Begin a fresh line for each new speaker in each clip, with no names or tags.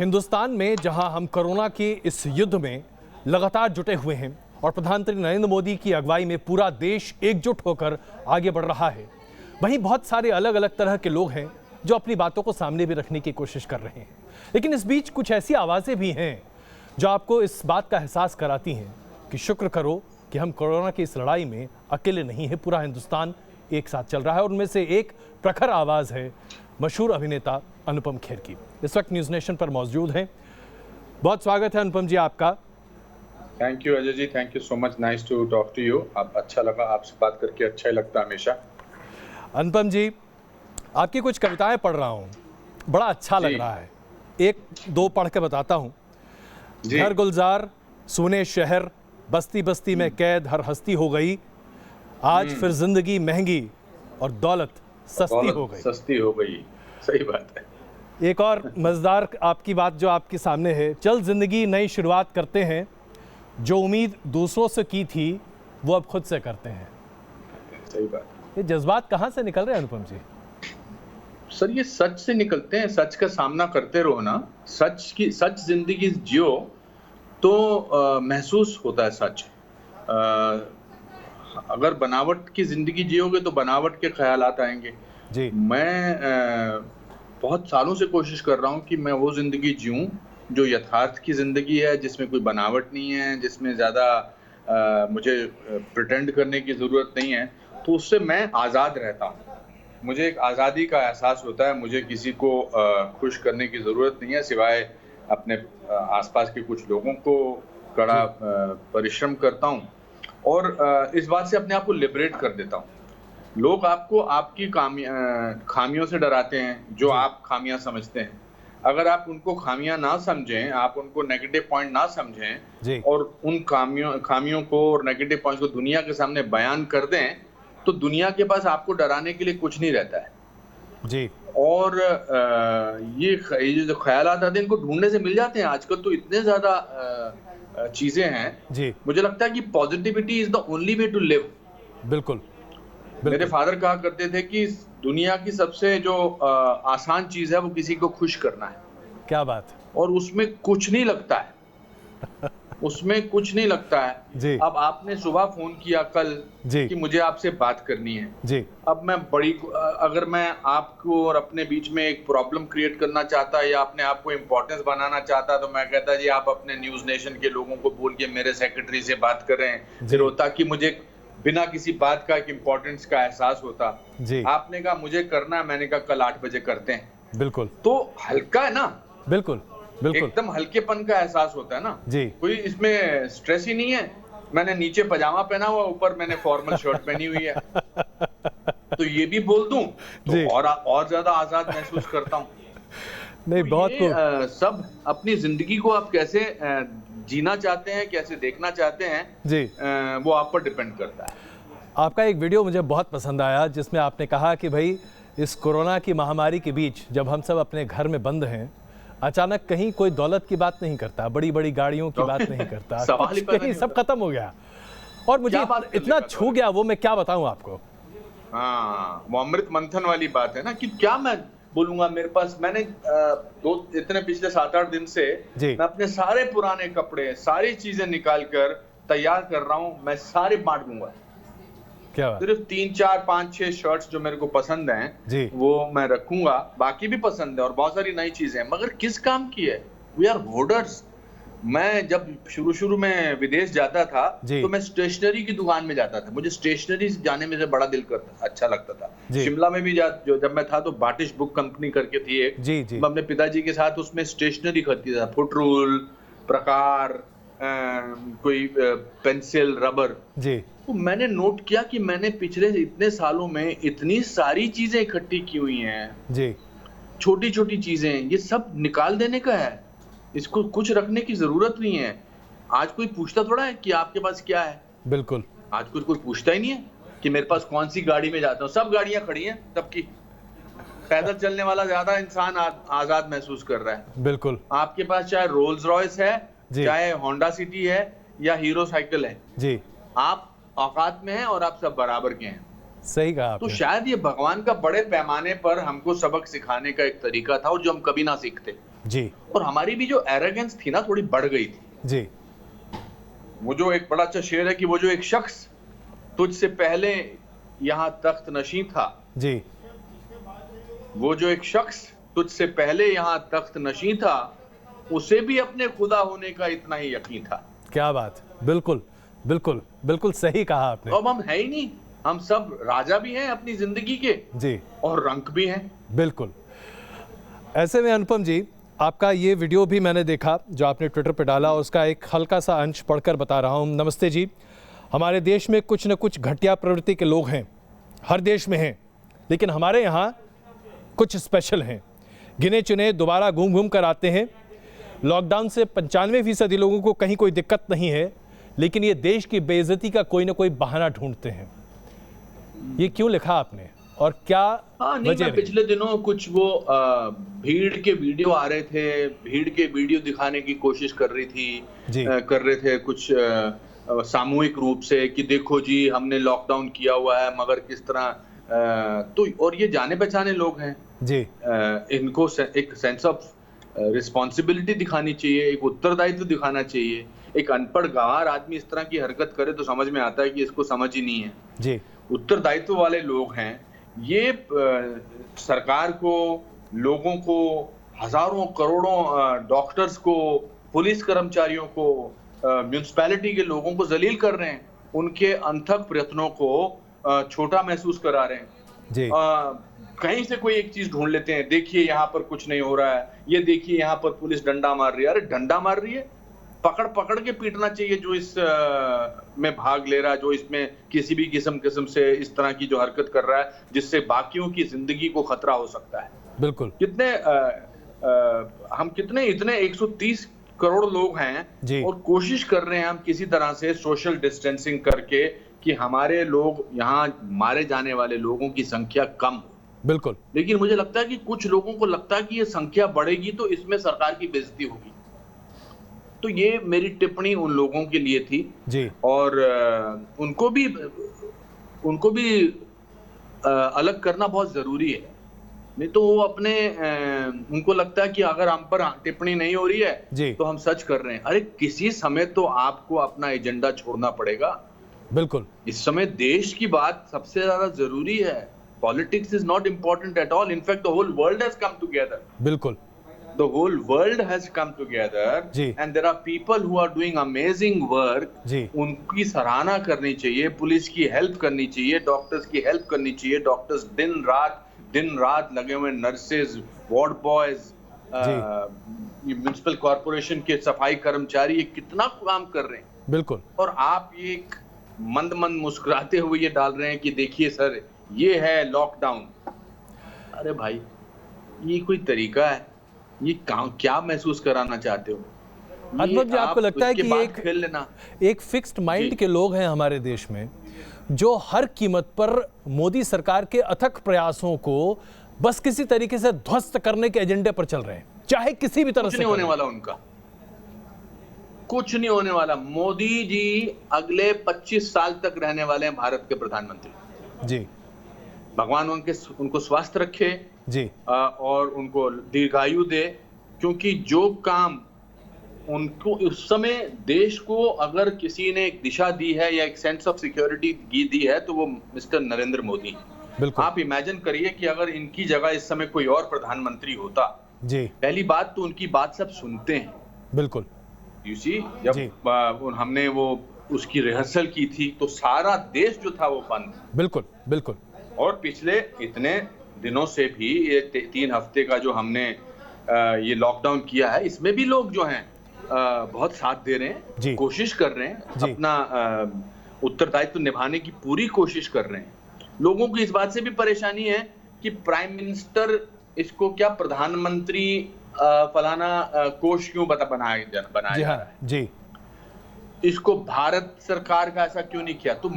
हिंदुस्तान में जहां हम कोरोना के इस युद्ध में लगातार जुटे हुए हैं और प्रधानमंत्री नरेंद्र मोदी की अगुवाई में पूरा देश एकजुट होकर आगे बढ़ रहा है, वहीं बहुत सारे अलग अलग तरह के लोग हैं जो अपनी बातों को सामने भी रखने की कोशिश कर रहे हैं। लेकिन इस बीच कुछ ऐसी आवाज़ें भी हैं जो आपको इस बात का एहसास कराती हैं कि शुक्र करो कि हम कोरोना की इस लड़ाई में अकेले नहीं हैं, पूरा हिंदुस्तान एक साथ चल रहा है। और उनमें से एक प्रखर आवाज़ है मशहूर अभिनेता अनुपम खेर की। इस वक्त न्यूज़ नेशन पर मौजूद हैं। बहुत स्वागत है अनुपम जी आपका।
Thank you Ajay ji, thank you so much, nice to talk to you. आप अच्छा लगा, आपसे बात करके अच्छा ही लगता है हमेशा।
अनुपम जी, आपकी कुछ कविताएं पढ़ रहा हूँ, बड़ा अच्छा लग रहा है। एक दो पढ़ के बताता हूँ। घर गुलजार सूने शहर, बस्ती बस्ती में कैद हर हस्ती हो गई, आज फिर जिंदगी महंगी और दौलत सस्ती हो गई।
सही बात है।
एक और मजेदार आपकी बात जो आपके सामने है, चल जिंदगी नई शुरुआत करते हैं, जो उम्मीद दूसरों से की थी वो अब खुद से करते हैं।
सही बात।
ये जज्बात कहाँ से निकल रहे हैं अनुपम जी?
सर ये सच से निकलते हैं, सच का सामना करते रहो ना, सच जिंदगी जियो तो महसूस होता है सच। अगर बनावट की जिंदगी जियोगे तो बनावट के ख्यालात आएंगे
जी।
मैं बहुत सालों से कोशिश कर रहा हूँ कि मैं वो जिंदगी जीऊं जो यथार्थ की जिंदगी है, जिसमें कोई बनावट नहीं है, जिसमें ज्यादा मुझे प्रिटेंड करने की जरूरत नहीं है, तो उससे मैं आजाद रहता हूँ। मुझे एक आज़ादी का एहसास होता है। मुझे किसी को खुश करने की ज़रूरत नहीं है, सिवाय अपने आसपास के कुछ लोगों को कड़ा परिश्रम करता हूँ और इस बात से अपने आप को लिबरेट कर देता हूँ। लोग आपको आपकी खामियों से डराते हैं, जो आप खामियां समझते हैं। अगर आप उनको खामियां ना समझें, आप उनको नेगेटिव पॉइंट ना समझें और उन खामियों को और नेगेटिव पॉइंट्स को दुनिया के सामने बयान कर दें, तो दुनिया के पास आपको डराने के लिए कुछ नहीं रहता है
जी।
और ये जो ख्यालात आते हैं, इनको ढूंढने से मिल जाते हैं। आजकल तो इतने ज्यादा चीजें हैं
जी।
मुझे लगता है कि positivity is the only way to live.
बिल्कुल।
मेरे फादर कहा करते थे कि दुनिया की सबसे जो आसान चीज है वो किसी को खुश करना है।
क्या बात।
और उसमें कुछ नहीं लगता है उसमें कुछ नहीं लगता है
जी।
अब आपने सुबह फोन किया कल
जी
कि मुझे आपसे बात करनी है
जी।
अब मैं अगर मैं आपको और अपने बीच में एक प्रॉब्लम क्रिएट करना चाहता या अपने आप को इम्पोर्टेंस बनाना चाहता, तो मैं कहता जी आप अपने न्यूज नेशन के लोगों को बोल के मेरे सेक्रेटरी से बात कर रहे हैं, फिर होता कि मुझे बिना किसी बात का एक इम्पोर्टेंस का एहसास होता
जी।
आपने कहा मुझे करना है, मैंने कहा कल 8 बजे करते हैं।
बिल्कुल।
तो हल्का है ना,
बिल्कुल बिल्कुल
एकदम हल्केपन का एहसास होता है ना
जी।
कोई इसमें स्ट्रेस ही नहीं है। मैंने नीचे पजामा पहना हुआ, ऊपर मैंने फॉर्मल शर्ट पहनी हुई है तो ये भी बोल दूं तो और ज्यादा आजाद महसूस करता हूं।
नहीं,
तो
बहुत
ये सब अपनी जिंदगी को आप कैसे जीना चाहते हैं, कैसे देखना चाहते हैं
जी,
वो आप पर डिपेंड करता है।
आपका एक वीडियो मुझे बहुत पसंद आया जिसमें आपने कहा कि भाई इस कोरोना की महामारी के बीच जब हम सब अपने घर में बंद हैं, अचानक कहीं कोई दौलत की बात नहीं करता, बड़ी बड़ी गाड़ियों की बात नहीं करता, कहीं सब खत्म हो गया और मुझे इतना छू गया वो, मैं क्या बताऊं आपको।
हाँ, वो अमृत मंथन वाली बात है ना कि क्या मैं बोलूंगा। मेरे पास मैंने इतने पिछले 7-8 दिन से मैं अपने सारे पुराने कपड़े, सारी चीजें निकाल कर तैयार कर रहा हूँ, मैं सारे बांट दूंगा।
क्या बात?
सिर्फ 3, 4, 5, 6 शर्ट्स जो मेरे को पसंद हैं वो मैं रखूंगा, बाकी भी पसंद है और बहुत सारी नई चीजें हैं, मगर किस काम की है? We are hoarders. मैं जब शुरू में विदेश जाता था तो मैं स्टेशनरी की दुकान में जाता था, मुझे स्टेशनरी जाने में से बड़ा दिल करता, अच्छा लगता था। शिमला में भी जब मैं था तो बाटिश बुक कंपनी करके थी एक, मैं अपने पिताजी के साथ उसमें स्टेशनरी खरीदता था, फुट रूल, प्रकार, कोई पेंसिल, रबर जी। तो मैंने नोट किया कि मैंने पिछले इतने सालों में इतनी सारी चीजें इकट्ठी की हुई हैं जी, छोटी छोटी चीजें, ये सब निकाल देने का है, इसको कुछ रखने की जरूरत नहीं है। आज कोई पूछता थोड़ा है कि आपके पास क्या है। बिल्कुल, आज कोई पूछता ही नहीं है कि मेरे पास कौन सी गाड़ी में जाता हूँ, सब गाड़ियां खड़ी हैं सबकी। पैदल चलने वाला ज्यादा इंसान आजाद महसूस कर रहा है। बिल्कुल, आपके पास चाहे रोल्स रॉयस है, चाहे होंडा सिटी है या हीरो साइकिल है जी, आप औकात में हैं और आप सब बराबर के हैं। सही कहा आपने। तो शायद ये भगवान का बड़े पैमाने पर हमको सबक सिखाने का एक तरीका था और जो हम कभी ना सीखते।
जी।
और हमारी भी जो एरोगेंस थी ना थोड़ी बढ़ गई थी
जी।
वो जो एक बड़ा अच्छा शेर है कि वो जो एक शख्स तुझसे पहले यहाँ तख्त नशीं था,
जी।
वो जो एक शख्स तुझसे पहले यहाँ तख्त नशीं था, उसे भी अपने खुदा होने का इतना ही यकीन था।
क्या बात, बिल्कुल बिल्कुल बिल्कुल सही कहा आपने।
अब हम है ही नहीं, हम सब राजा भी हैं अपनी जिंदगी के
जी।
और रंक भी हैं।
बिल्कुल। ऐसे में अनुपम जी, आपका ये वीडियो भी मैंने देखा जो आपने ट्विटर पे डाला, उसका एक हल्का सा अंश पढ़कर बता रहा हूँ। नमस्ते जी, हमारे देश में कुछ न कुछ घटिया प्रवृत्ति के लोग हैं, हर देश में हैं, लेकिन हमारे यहाँ कुछ स्पेशल हैं। गिने चुने दोबारा घूम घूम कर आते हैं। लॉकडाउन से 95% लोगों को कहीं कोई दिक्कत नहीं है, लेकिन ये देश की बेइज्जती का कोई ना कोई बहाना ढूंढते हैं। ये क्यों लिखा आपने और क्या
नहीं, मैं पिछले दिनों कुछ वो भीड़ के वीडियो आ रहे थे, भीड़ के वीडियो दिखाने की कोशिश कर रहे थे कुछ सामूहिक रूप से कि देखो जी हमने लॉकडाउन किया हुआ है, मगर किस तरह तो और ये जाने पहचाने लोग हैं
जी।
इनको एक सेंस ऑफ रिस्पॉन्सिबिलिटी दिखानी चाहिए, एक उत्तरदायित्व दिखाना चाहिए। एक अनपढ़ गंवार आदमी इस तरह की हरकत करे तो समझ में आता है कि इसको समझ ही नहीं है
जी।
उत्तरदायित्व वाले लोग हैं ये। सरकार को, लोगों को, हजारों करोड़ों डॉक्टर्स को, पुलिस कर्मचारियों को, म्युनिसिपैलिटी के लोगों को जलील कर रहे हैं, उनके अनथक प्रयत्नों को छोटा महसूस करा रहे हैं
जी।
कहीं से कोई एक चीज ढूंढ लेते हैं, देखिए यहाँ पर कुछ नहीं हो रहा है, ये देखिए यहाँ पर पुलिस डंडा मार रही है। अरे डंडा मार रही है, पकड़ पकड़ के पीटना चाहिए जो इस में भाग ले रहा है, जो इसमें किसी भी किस्म से इस तरह की जो हरकत कर रहा है जिससे बाकियों की जिंदगी को खतरा हो सकता है।
बिल्कुल।
कितने हम कितने इतने 130 करोड़ लोग हैं और कोशिश कर रहे हैं हम किसी तरह से सोशल डिस्टेंसिंग करके कि हमारे लोग यहाँ मारे जाने वाले लोगों की संख्या कम हो।
बिल्कुल।
लेकिन मुझे लगता है कि कुछ लोगों को लगता है कि ये संख्या बढ़ेगी तो इसमें सरकार की बेइज्जती होगी। तो ये मेरी टिप्पणी उन लोगों के लिए थी
जी।
और उनको भी अलग करना बहुत जरूरी है, नहीं तो वो अपने उनको लगता है कि अगर हम पर टिप्पणी नहीं हो रही है तो हम सच कर रहे हैं। अरे किसी समय तो आपको अपना एजेंडा छोड़ना पड़ेगा।
बिल्कुल।
इस समय देश की बात सबसे ज्यादा जरूरी है। Politics is not important at all, in fact the whole world has come together.
बिल्कुल।
The whole world has come together and there are people who are doing amazing work. उनकी सराहना करनी चाहिए, पुलिस की हेल्प करनी चाहिए, डॉक्टर्स की help करनी चाहिए। डॉक्टर्स दिन रात लगे हुए, nurses, ward boys, municipal corporation के सफाई कर्मचारी, ये कितना काम कर रहे हैं।
बिल्कुल।
और आप ये मंद मुस्कुराते हुए ये डाल रहे हैं कि देखिए सर ये है लॉकडाउन। अरे भाई ये कोई तरीका है? ये क्या महसूस कराना चाहते हो?
अनुभव जी, आपको लगता है कि एक फिक्स्ड माइंड के लोग हैं हमारे देश में जो हर कीमत पर मोदी सरकार के अथक प्रयासों को बस किसी तरीके से ध्वस्त करने के एजेंडे पर चल रहे हैं, चाहे किसी भी तरह से?
कुछ नहीं होने वाला उनका, कुछ नहीं होने वाला। मोदी जी अगले 25 साल तक रहने वाले हैं भारत के प्रधानमंत्री जी। भगवान उनको स्वास्थ्य रखे
जी
और उनको दीर्घायु दे, क्योंकि जो काम उनको उस समय देश को अगर किसी ने एक दिशा दी है या एक सेंस ऑफ सिक्योरिटी दी है तो वो मिस्टर नरेंद्र मोदी। बिल्कुल। आप इमेजिन करिए कि अगर इनकी जगह इस समय कोई और प्रधानमंत्री होता जी, पहली बात तो उनकी बात सब सुनते हैं। बिल्कुल। यू सी, जब हमने वो उसकी रिहर्सल की थी तो सारा देश जो था वो बंद। बिल्कुल बिल्कुल। और पिछले इतने दिनों से भी ये 3 हफ्ते का जो हमने ये लॉकडाउन किया है, इसमें भी लोग जो हैं बहुत साथ दे रहे हैं, कोशिश कर रहे हैं, अपना उत्तरदायित्व निभाने की पूरी कोशिश कर रहे हैं। लोगों को इस बात से भी परेशानी है कि प्राइम मिनिस्टर इसको क्या प्रधानमंत्री फलाना कोष क्यों बनाया जा रहा है जी, इसको भारत सरकार का ऐसा क्यों नहीं किया? तो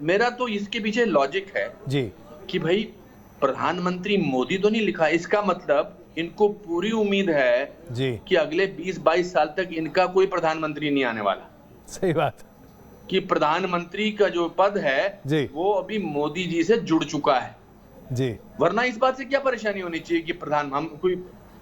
मेरा तो इसके पीछे लॉजिक है जी कि भाई प्रधानमंत्री मोदी तो नहीं लिखा, इसका मतलब इनको पूरी उम्मीद है जी कि अगले 20-22 साल तक इनका कोई प्रधानमंत्री नहीं आने वाला। सही बात कि प्रधानमंत्री का जो पद है जी वो अभी मोदी जी से जुड़ चुका है जी। वरना इस बात से क्या परेशानी होनी चाहिए कि हम कोई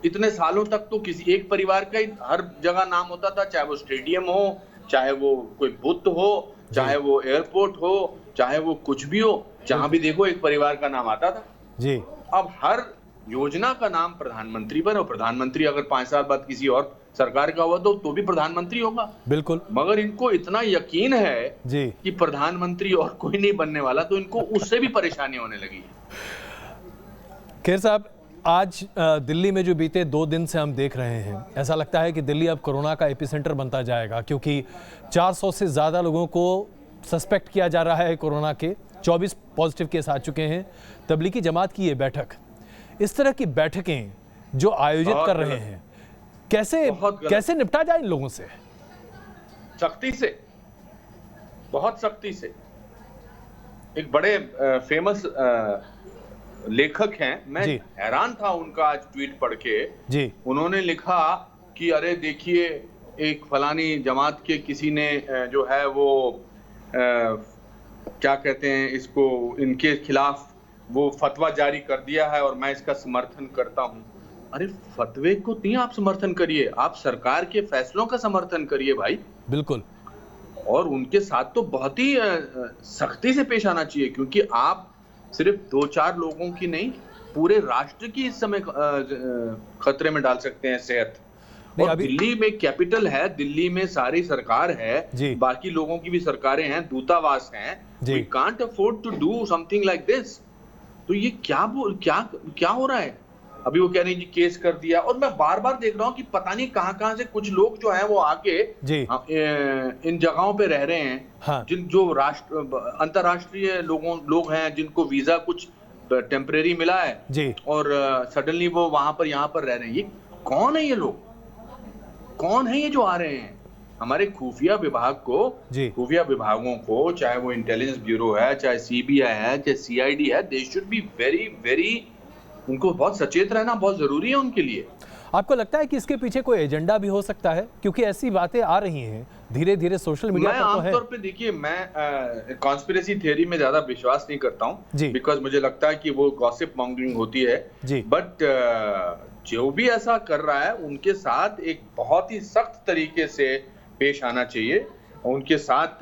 इतने सालों तक तो किसी एक परिवार का ही हर जगह नाम होता था, चाहे वो स्टेडियम हो, चाहे वो कोई बुद्ध हो, चाहे वो एयरपोर्ट हो, चाहे वो कुछ भी हो, जहां भी देखो एक परिवार का नाम आता था
जी।
अब हर योजना का नाम प्रधानमंत्री पर, और प्रधानमंत्री अगर 5 साल बाद किसी और सरकार का हुआ तो भी प्रधानमंत्री होगा।
बिल्कुल।
मगर इनको इतना यकीन है
जी
कि प्रधानमंत्री और कोई नहीं बनने वाला, तो इनको उससे भी परेशानी होने लगी है।
खेर साहब, आज दिल्ली में जो बीते 2 दिन से हम देख रहे हैं, ऐसा लगता है कि दिल्ली अब कोरोना का एपिसेंटर बनता जाएगा, क्योंकि 400 से ज़्यादा लोगों को सस्पेक्ट किया जा रहा है कोरोना के, 24 पॉजिटिव केस आ चुके हैं। तबलीगी जमात की ये बैठक, इस तरह की बैठकें जो आयोजित कर रहे हैं, कैसे निपटा जाए इन लोगों से?
सख्ती से, बहुत सख्ती से। एक बड़े फेमस लेखक हैं, मैं हैरान था उनका आज ट्वीट पढ़ के।
जी।
उन्होंने लिखा कि अरे देखिए, एक फलानी जमात के किसी ने जो है वो क्या कहते हैं इसको, इनके खिलाफ वो फतवा जारी कर दिया है और मैं इसका समर्थन करता हूं। अरे फतवे को नहीं आप समर्थन करिए, आप सरकार के फैसलों का समर्थन करिए भाई।
बिल्कुल।
और उनके साथ तो बहुत ही सख्ती से पेश आना चाहिए, क्योंकि आप सिर्फ 2-4 लोगों की नहीं, पूरे राष्ट्र की इस समय खतरे में डाल सकते हैं सेहत। और दिल्ली में कैपिटल है, दिल्ली में सारी सरकार है, बाकी लोगों की भी सरकारें हैं, दूतावास हैं। We can't afford to do something like this। तो ये क्या हो रहा है? अभी वो कह रहे हैं कि केस कर दिया, और मैं बार-बार देख रहा हूँ कि पता नहीं कहां से कुछ लोग जो हैं वो आके इन जगहों पे रह रहे हैं। हाँ। जो अंतरराष्ट्रीय लोग हैं, जिनको वीजा कुछ टेम्परेरी मिला है जी, और सडनली वो वहां पर यहाँ पर रह रहे हैं। ये कौन है? ये लोग कौन है ये जो आ रहे हैं? हमारे खुफिया विभागों को, चाहे वो इंटेलिजेंस ब्यूरो है, चाहे सीबीआई है, चाहे सीआईडी है, दे शुड बी वेरी उनको बहुत सचेत रहना बहुत जरूरी है उनके लिए।
आपको लगता है कि इसके पीछे कोई एजेंडा भी हो सकता है? क्योंकि ऐसी बातें आ रही हैं धीरे धीरे सोशल मीडिया पर। तो
आमतौर पे देखिए, मैं कॉन्स्पिरेसी थ्योरी में ज्यादा विश्वास नहीं करता हूँ, बिकॉज मुझे लगता है कि वो गॉसिप मॉन्गरिंग होती है। बट जो भी ऐसा कर रहा है, उनके साथ एक बहुत ही सख्त तरीके से पेश आना चाहिए। उनके साथ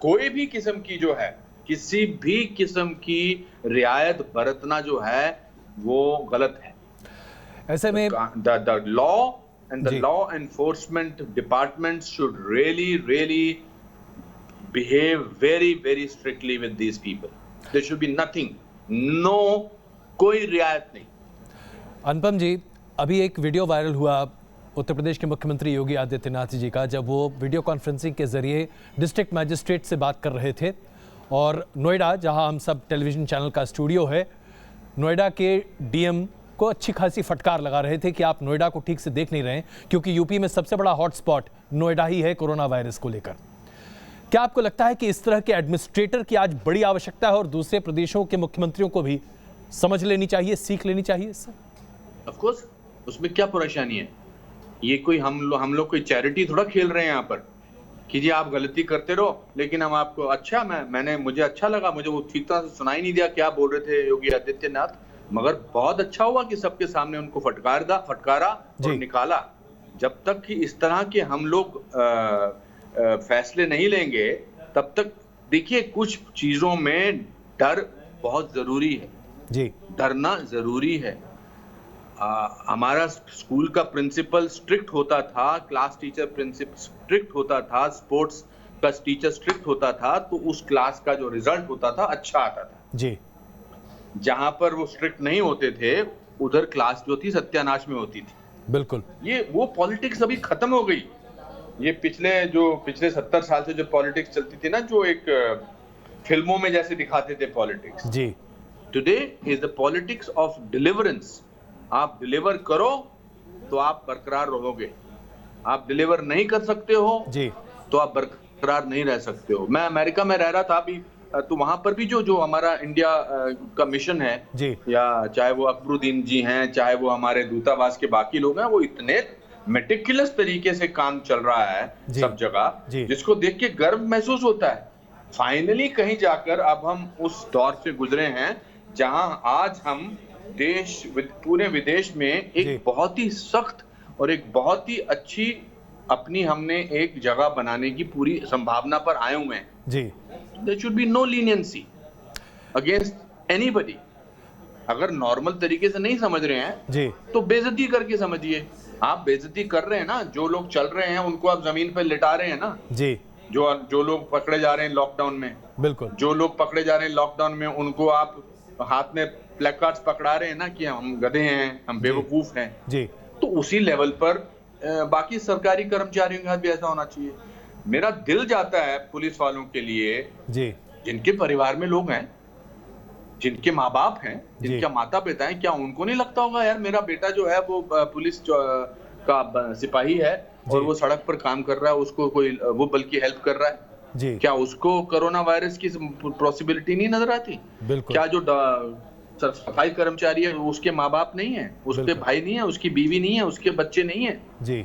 कोई भी किस्म की जो है, किसी भी किस्म की रियायत बरतना जो है वो गलत है।
ऐसे में
the law and the law enforcement departments should really behave very strictly with these people. There should be nothing, no, कोई रियायत नहीं।
अनुपम जी, अभी एक वीडियो वायरल हुआ उत्तर प्रदेश के मुख्यमंत्री योगी आदित्यनाथ जी का, जब वो वीडियो कॉन्फ्रेंसिंग के जरिए डिस्ट्रिक्ट मैजिस्ट्रेट से बात कर रहे थे, और नोएडा, जहां हम सब टेलीविजन चैनल का स्टूडियो है, नोएडा के डीएम को अच्छी खासी फटकार लगा रहे थे कि आप नोएडा को ठीक से देख नहीं रहे, क्योंकि यूपी में सबसे बड़ा हॉटस्पॉट नोएडा ही है कोरोना वायरस को लेकर। क्या आपको लगता है कि इस तरह के एडमिनिस्ट्रेटर की आज बड़ी आवश्यकता है, और दूसरे प्रदेशों के मुख्यमंत्रियों को भी समझ लेनी चाहिए, सीख लेनी चाहिए इससे?
ऑफ कोर्स, उसमें क्या परेशानी है? ये कोई हम लोग कोई चैरिटी थोड़ा खेल रहे हैं यहाँ पर कि जी आप गलती करते रहो, लेकिन हम आपको अच्छा मुझे अच्छा लगा, मुझे वो ठीक तरह से सुनाई नहीं दिया क्या बोल रहे थे योगी आदित्यनाथ, मगर बहुत अच्छा हुआ कि सबके सामने उनको फटकारा और निकाला। जब तक कि इस तरह के हम लोग फैसले नहीं लेंगे, तब तक देखिए कुछ चीजों में डर बहुत जरूरी है जी, डरना जरूरी है। हमारा स्कूल का प्रिंसिपल स्ट्रिक्ट होता था, क्लास टीचर प्रिंसिपल स्ट्रिक्ट होता था, स्पोर्ट्स का टीचर स्ट्रिक्ट होता था, तो उस क्लास का जो रिजल्ट होता था अच्छा आता था जी। जहां पर वो स्ट्रिक्ट नहीं होते थे, उधर क्लास जो थी सत्यानाश में होती थी।
बिल्कुल,
ये वो पॉलिटिक्स अभी खत्म हो गई। ये पिछले 70 साल से जो पॉलिटिक्स चलती थी ना, जो एक फिल्मों में जैसे दिखाते थे पॉलिटिक्स जी, today is the politics of deliverance. आप डिलीवर करो तो आप बरकरार रहोगे, आप डिलीवर नहीं कर सकते हो जी, तो आप बरकरार नहीं रह सकते हो। मैं अमेरिका में रह रहा था अभी, तो वहां पर भी जो हमारा इंडिया का मिशन है जी, या चाहे वो अकबरुद्दीन जी हैं, चाहे वो हमारे दूतावास के बाकी लोग हैं, वो इतने मेटिकुलस तरीके से काम चल रहा है सब जगह, जिसको देख के गर्व महसूस होता है। फाइनली कहीं जाकर अब हम उस दौर से गुजरे हैं जहां आज हम पूरे विदेश में एक बहुत ही सख्त और एक बहुत ही अच्छी अपनी हमने एक जगह बनाने की पूरी संभावना पर आए हुए हैं जी। There should be no leniency against anybody. अगर नॉर्मल तरीके से नहीं समझ रहे हैं जी, तो बेइज्जती करके समझिए। आप बेइज्जती कर रहे हैं ना, जो लोग चल रहे हैं उनको आप जमीन पर लिटा रहे हैं ना जी। जो लोग पकड़े जा रहे हैं लॉकडाउन में, बिल्कुल, जो लोग पकड़े जा रहे हैं लॉकडाउन में उनको आप हाथ में प्लेकार्ड्स पकड़ा रहे हैं ना कि हम गधे हैं, हम बेवकूफ हैं जी। तो उसी लेवल पर बाकी सरकारी कर्मचारियों के साथ भी ऐसा होना चाहिए। मेरा दिल जाता है पुलिस वालों के लिए जी, जिनके परिवार में लोग हैं, जिनके माँ बाप हैं, जिनके माता पिता हैं, क्या उनको नहीं लगता होगा यार मेरा बेटा जो है वो पुलिस का सिपाही है और वो सड़क पर काम कर रहा है, उसको कोई वो बल्कि हेल्प कर रहा है जी। क्या उसको कोरोना वायरस की पॉसिबिलिटी नहीं नजर आती? क्या जो सफाई कर्मचारी है उसके माँ बाप नहीं है, उसके भाई नहीं है, उसकी बीवी नहीं है, उसके बच्चे नहीं है जी।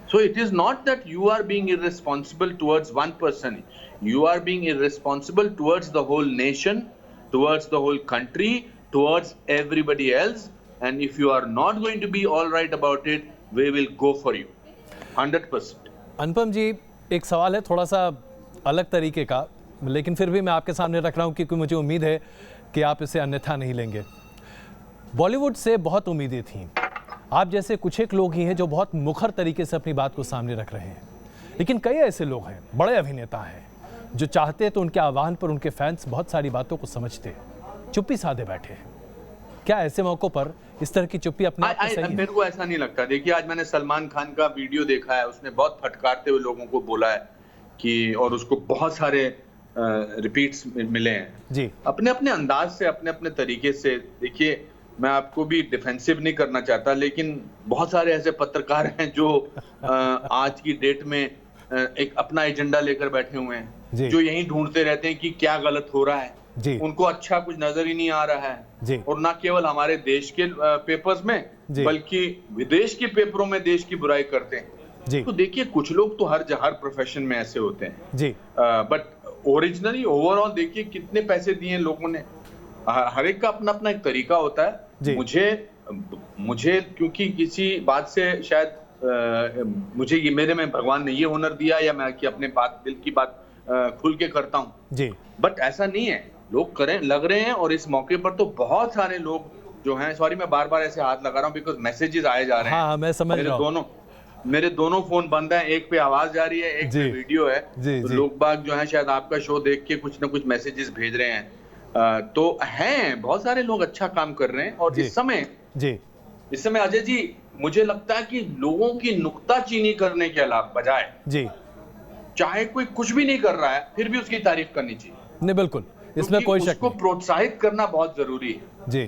So it is not that you are being irresponsible towards one person, you are being irresponsible towards the whole nation, towards the whole country, towards everybody else, and if you are not going to be all right about it, we will go for you 100%।
अनुपम जी, एक सवाल है थोड़ा सा अलग तरीके का, लेकिन फिर भी मैं आपके सामने रख रहा हूँ क्योंकि मुझे उम्मीद है कि आप इसे अन्यथा नहीं लेंगे। बॉलीवुड से बहुत उम्मीदें थीं, आप जैसे कुछ एक लोग ही हैं जो बहुत मुखर तरीके से अपनी बात को सामने रख रहे हैं, लेकिन कई ऐसे लोग हैं, बड़े अभिनेता हैं, जो चाहते तो उनके आह्वान पर उनके फैंस बहुत सारी बातों को समझते, चुप्पी साधे बैठे हैं। क्या ऐसे मौकों पर इस तरह की चुप्पी अपने आप में सही है?
मेरे को ऐसा नहीं लगता। देखिए, आज मैंने सलमान खान का वीडियो देखा है, उसने बहुत फटकारते हुए लोगों को बोला है कि, और उसको बहुत सारे रिपीट्स मिले हैं जी, अपने अपने अंदाज से, अपने अपने तरीके से। देखिए, मैं आपको भी डिफेंसिव नहीं करना चाहता, लेकिन बहुत सारे ऐसे पत्रकार हैं जो आज की डेट में एक अपना एजेंडा लेकर बैठे हुए हैं, जो यही ढूंढते रहते हैं कि क्या गलत हो रहा है जी। उनको अच्छा कुछ नजर ही नहीं आ रहा है जी। और ना केवल हमारे देश के पेपर्स में बल्कि विदेश के पेपरों में देश की बुराई करते हैं जी। तो देखिए, कुछ लोग तो हर प्रोफेशन में ऐसे होते हैं जी, बट ओरिजिनली ओवरऑल देखिए कितने पैसे दिए लोगों ने। हर एक का अपना अपना एक तरीका होता है। मुझे क्योंकि किसी बात से शायद मुझे ये मेरे में भगवान ने ये हुनर दिया या मैं कि अपने बात दिल की बात खुल के करता हूँ जी, बट ऐसा नहीं है। लोग करें लग रहे हैं, और इस मौके पर तो बहुत सारे लोग जो हैं, सॉरी मैं बार बार ऐसे हाथ लगा रहा हूँ बिकॉज मैसेजेस आए जा रहे हैं।
हाँ, मैं समझ रहा हूँ।
मेरे दोनों फोन बंद हैं, एक पे आवाज जा रही है, एक पे वीडियो है। तो लोग बाग जो है शायद आपका शो देख के कुछ ना कुछ मैसेजेस भेज रहे हैं। तो हैं बहुत सारे लोग अच्छा काम कर रहे हैं, और इस समय अजय जी मुझे लगता है कि लोगों की नुक्ताचीनी करने के अलावा बजाय जी, चाहे कोई कुछ भी नहीं कर रहा है फिर भी उसकी तारीफ करनी चाहिए।
नहीं, बिल्कुल, इसमें कोई शक नहीं।
उसको प्रोत्साहित करना बहुत जरूरी है जी।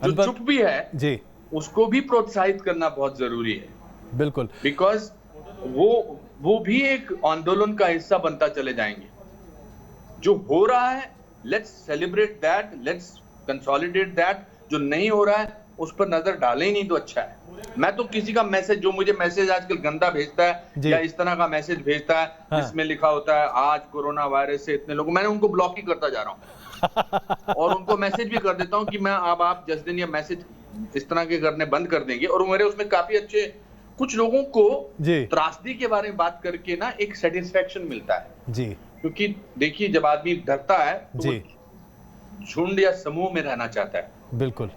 जो चुप भी है जी, उसको भी प्रोत्साहित करना बहुत जरूरी है, बिल्कुल, बिकॉज वो भी एक आंदोलन का हिस्सा बनता चले जाएंगे। जो हो रहा है let's celebrate that, let's consolidate that. जो नहीं हो रहा है उस पर नजर डाले ही नहीं तो अच्छा है। मैं तो किसी का मैसेज, जो मुझे मैसेज आजकल गंदा भेजता है या इस तरह का मैसेज भेजता है जिसमें लिखा होता है आज कोरोना वायरस से इतने लोग, मैंने उनको ब्लॉक ही करता जा रहा हूँ और उनको मैसेज भी कर देता हूँ कि मैं अब आप जिस दिन ये मैसेज इस तरह के करने बंद कर देंगे। और मेरे उसमें काफी अच्छे कुछ लोगों को त्रासदी के बारे में बात करके ना एक सेटिस्फेक्शन मिलता है जी, क्योंकि देखिए जब आदमी डरता है तो झुंड या समूह में रहना चाहता है, बिल्कुल,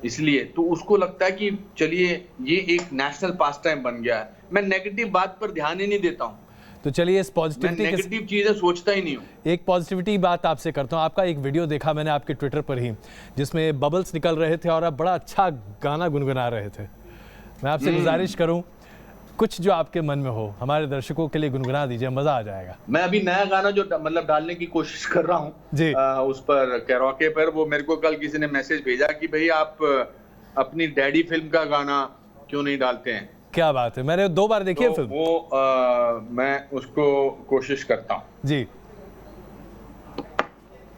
इसलिए तो उसको लगता है कि चलिए ये एक नेशनल पास टाइम बन गया है। मैं नेगेटिव बात पर ध्यान ही नहीं देता हूँ।
तो चलिए इस पॉजिटिविटी,
मैं नेगेटिव चीजें सोचता ही नहीं हूँ।
एक पॉजिटिविटी बात आपसे करता हूँ। आपका एक वीडियो देखा मैंने आपके ट्विटर पर ही, जिसमें बबल्स निकल रहे थे और आप बड़ा अच्छा गाना गुनगुना रहे थे। मैं आपसे गुजारिश करूं कुछ जो आपके मन में हो हमारे दर्शकों के लिए गुनगुना दीजिए, मजा आ जाएगा।
मैं अभी नया गाना जो मतलब डालने की कोशिश कर रहा हूँ जी, उस पर कैरोके पर, वो मेरे को कल किसी ने मैसेज भेजा कि भाई आप अपनी डैडी फिल्म का गाना क्यों नहीं डालते हैं।
क्या बात है, मैंने 2 बार देखी है फिल्म।
वो मैं उसको कोशिश करता हूँ जी।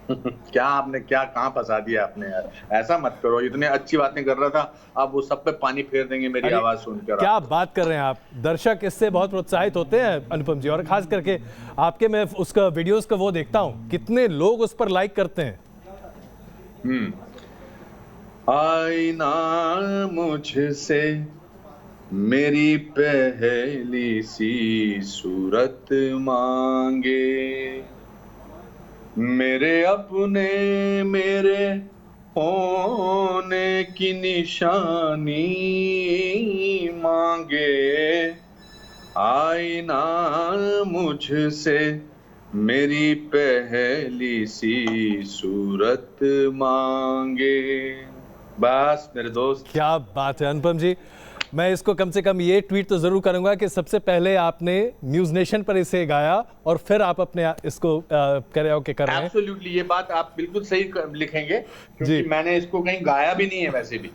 क्या आपने क्या कहाँ फंसा दिया आपने यार, ऐसा मत करो। इतने अच्छी बातें कर रहा था, आप वो सब पे पानी फेर देंगे मेरी आवाज सुनकर।
क्या बात कर रहे हैं आप, दर्शक इससे बहुत प्रोत्साहित होते हैं अनुपम जी, और खास करके आपके, मैं उसका वीडियोस का वो देखता हूँ कितने लोग उस पर लाइक करते हैं।
आईना मुझसे मेरी पहली सी सूरत मांगे, मेरे अपने मेरे होने की निशानी मांगे, आईना मुझसे मेरी पहली सी सूरत मांगे। बस मेरे दोस्त।
क्या बात है अनुपम जी, मैं इसको कम से कम ये ट्वीट तो जरूर करूंगा कि सबसे पहले आपने न्यूज नेशन पर इसे गाया और फिर आप अपने इसको कैरियोके कर रहे हैं।
एब्सोल्युटली, ये बात आप बिल्कुल सही लिखेंगे, क्योंकि मैंने इसको कहीं गाया भी नहीं है वैसे भी,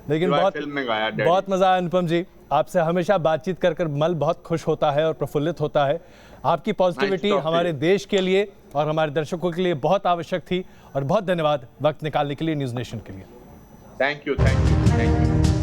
लेकिन
फिल्म में गाया।
बहुत मजा आया अनुपम जी, आपसे हमेशा बातचीत कर मन बहुत खुश होता है और प्रफुल्लित होता है। आपकी पॉजिटिविटी हमारे देश के लिए और हमारे दर्शकों के लिए बहुत आवश्यक थी, और बहुत धन्यवाद वक्त निकालने के लिए न्यूज नेशन के लिए।
Thank you, thank you, thank you.